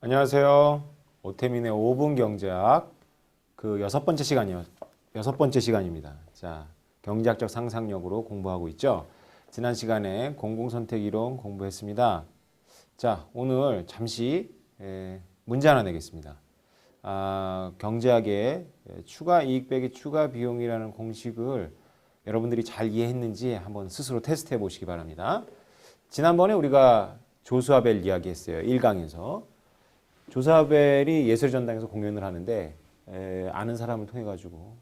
안녕하세요. 오태민의 5분 경제학 여섯 번째 시간입니다. 자, 경제학적 상상력으로 공부하고 있죠. 지난 시간에 공공선택 이론 공부했습니다. 자, 오늘 잠시 문제 하나 내겠습니다. 경제학의 추가 이익 빼기 추가 비용이라는 공식을 여러분들이 잘 이해했는지 한번 스스로 테스트해 보시기 바랍니다. 지난번에 우리가 조수아벨 이야기했어요. 1강에서. 조사벨이 예술전당에서 공연을 하는데 아는 사람을 통해 가지고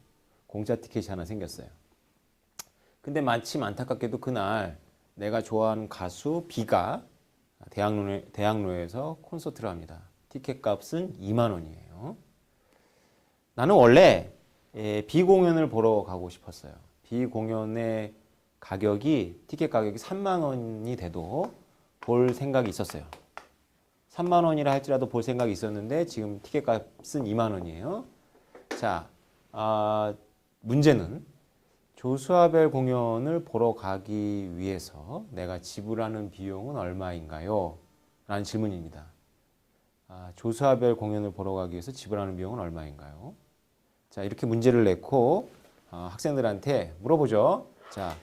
공짜 티켓이 하나 생겼어요. 근데 마침 안타깝게도 그날 내가 좋아하는 가수 비가 대학로에서 콘서트를 합니다. 티켓 값은 2만 원이에요. 나는 원래 비 공연을 보러 가고 싶었어요. 비 공연의 티켓 가격이 3만 원이 돼도 볼 생각이 있었어요. 3만 원이라 할지라도 볼 생각이 있었는데 지금 티켓 값은 2만 원이에요. 자, 문제는 조수아벨 공연을 보러 가기 위해서 내가 지불하는 비용은 얼마인가요? 라는 질문입니다. 조수아벨 공연을 보러 가기 위해서 지불하는 비용은 얼마인가요? 자, 이렇게 문제를 내고 학생들한테 물어보죠. 자,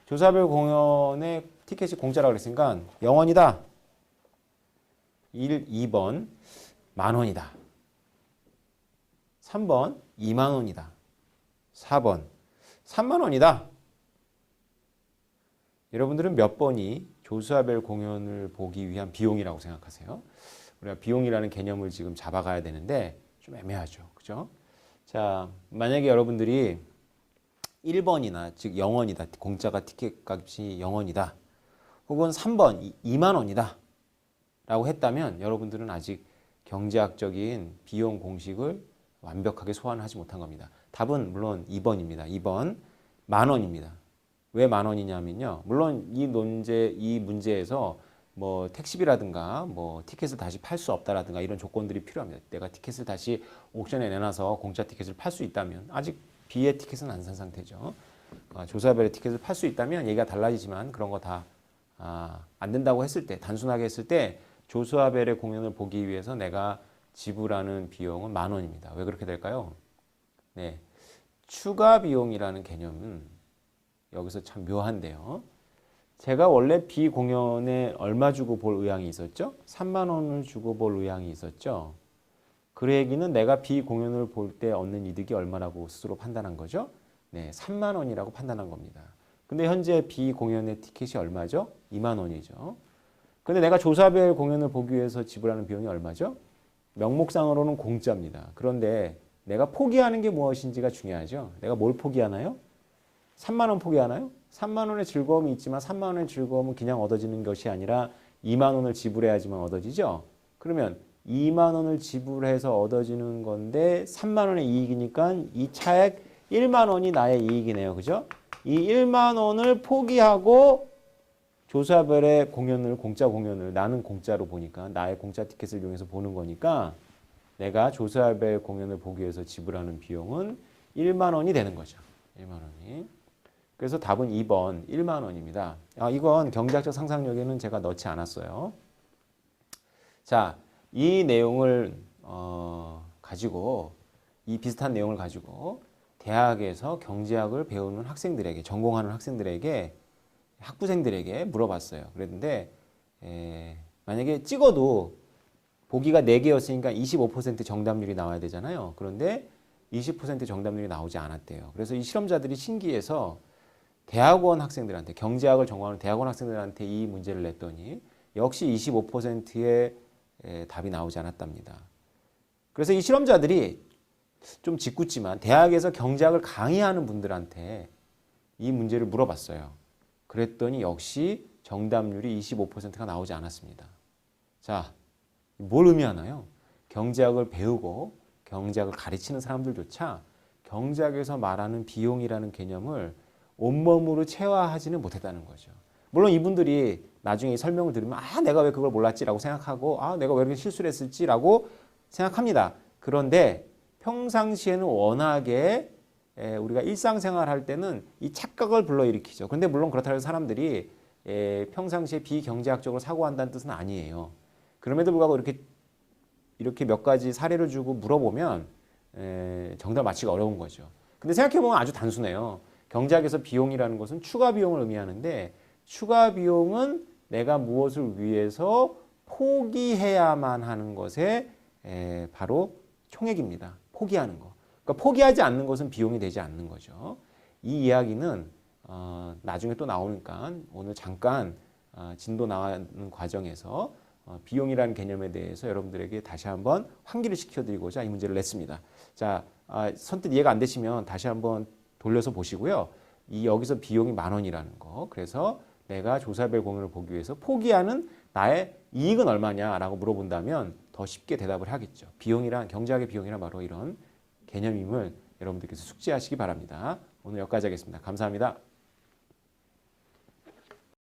조수아벨 공연의 티켓이 공짜라고 그랬으니까 0원이다. 2번 만 원이다. 3번 2만 원이다. 4번 3만 원이다. 여러분들은 몇 번이 조수아벨 공연을 보기 위한 비용이라고 생각하세요? 우리가 비용이라는 개념을 지금 잡아가야 되는데 좀 애매하죠. 그죠? 자, 만약에 여러분들이 1번이나 즉 0원이다. 공짜가 티켓 값이 0원이다. 혹은 3번 2만 원이다. 라고 했다면 여러분들은 아직 경제학적인 비용 공식을 완벽하게 소화하지 못한 겁니다. 답은 물론 2번입니다. 2번 만 원입니다. 왜 만 원이냐면요. 물론 이 문제에서 뭐 택시비라든가 뭐 티켓을 다시 팔 수 없다라든가 이런 조건들이 필요합니다. 내가 티켓을 다시 옥션에 내놔서 공짜 티켓을 팔 수 있다면 아직 B의 티켓은 안 산 상태죠. 조사별의 티켓을 팔 수 있다면 얘기가 달라지지만 그런 거 다 안 된다고 했을 때 단순하게 했을 때 조수아벨의 공연을 보기 위해서 내가 지불하는 비용은 만 원입니다. 왜 그렇게 될까요? 네, 추가 비용이라는 개념은 여기서 참 묘한데요. 제가 원래 비 공연에 얼마 주고 볼 의향이 있었죠? 3만 원을 주고 볼 의향이 있었죠. 그 얘기는 내가 비 공연을 볼 때 얻는 이득이 얼마라고 스스로 판단한 거죠? 네, 3만 원이라고 판단한 겁니다. 근데 현재 비 공연의 티켓이 얼마죠? 2만 원이죠. 근데 내가 조사벨 공연을 보기 위해서 지불하는 비용이 얼마죠? 명목상으로는 공짜입니다. 그런데 내가 포기하는 게 무엇인지가 중요하죠. 내가 뭘 포기하나요? 3만 원 포기하나요? 3만 원의 즐거움이 있지만 3만 원의 즐거움은 그냥 얻어지는 것이 아니라 2만 원을 지불해야지만 얻어지죠. 그러면 2만 원을 지불해서 얻어지는 건데 3만 원의 이익이니까 이 차액 1만 원이 나의 이익이네요. 그죠? 이 1만 원을 포기하고 조사별의 공짜 공연을 나는 공짜로 보니까 나의 공짜 티켓을 이용해서 보는 거니까 내가 조사별 공연을 보기 위해서 지불하는 비용은 1만 원이 되는 거죠. 1만 원이. 그래서 답은 2번 1만 원입니다. 이건 경제학적 상상력에는 제가 넣지 않았어요. 자, 이 내용을 이 비슷한 내용을 가지고 대학에서 경제학을 배우는 학생들에게 전공하는 학부생들에게 물어봤어요. 그랬는데 만약에 찍어도 보기가 4개였으니까 25% 정답률이 나와야 되잖아요. 그런데 20% 정답률이 나오지 않았대요. 그래서 이 실험자들이 신기해서 대학원 학생들한테 경제학을 전공하는 대학원 학생들한테 이 문제를 냈더니 역시 25%의 답이 나오지 않았답니다. 그래서 이 실험자들이 좀 짓궂지만 대학에서 경제학을 강의하는 분들한테 이 문제를 물어봤어요. 그랬더니 역시 정답률이 25%가 나오지 않았습니다. 자, 뭘 의미하나요? 경제학을 배우고 경제학을 가르치는 사람들조차 경제학에서 말하는 비용이라는 개념을 온몸으로 체화하지는 못했다는 거죠. 물론 이분들이 나중에 설명을 들으면 내가 왜 그걸 몰랐지라고 생각하고 내가 왜 이렇게 실수를 했을지라고 생각합니다. 그런데 평상시에는 워낙에 우리가 일상생활 할 때는 이 착각을 불러일으키죠. 그런데 물론 그렇다고 해서 사람들이 평상시에 비경제학적으로 사고한다는 뜻은 아니에요. 그럼에도 불구하고 이렇게 이렇게 몇 가지 사례를 주고 물어보면 정답 맞히기가 어려운 거죠. 근데 생각해보면 아주 단순해요. 경제학에서 비용이라는 것은 추가 비용을 의미하는데 추가 비용은 내가 무엇을 위해서 포기해야만 하는 것에 바로 총액입니다. 포기하는 거. 그러니까 포기하지 않는 것은 비용이 되지 않는 거죠. 이 이야기는 나중에 또 나오니까 오늘 잠깐 진도 나가는 과정에서 비용이라는 개념에 대해서 여러분들에게 다시 한번 환기를 시켜드리고자 이 문제를 냈습니다. 자, 선뜻 이해가 안 되시면 다시 한번 돌려서 보시고요. 여기서 비용이 10,000원이라는 거. 그래서 내가 조사별 공연을 보기 위해서 포기하는 나의 이익은 얼마냐라고 물어본다면 더 쉽게 대답을 하겠죠. 비용이란 경제학의 비용이란 바로 이런 개념임을 여러분들께서 숙지하시기 바랍니다. 오늘 여기까지 하겠습니다. 감사합니다.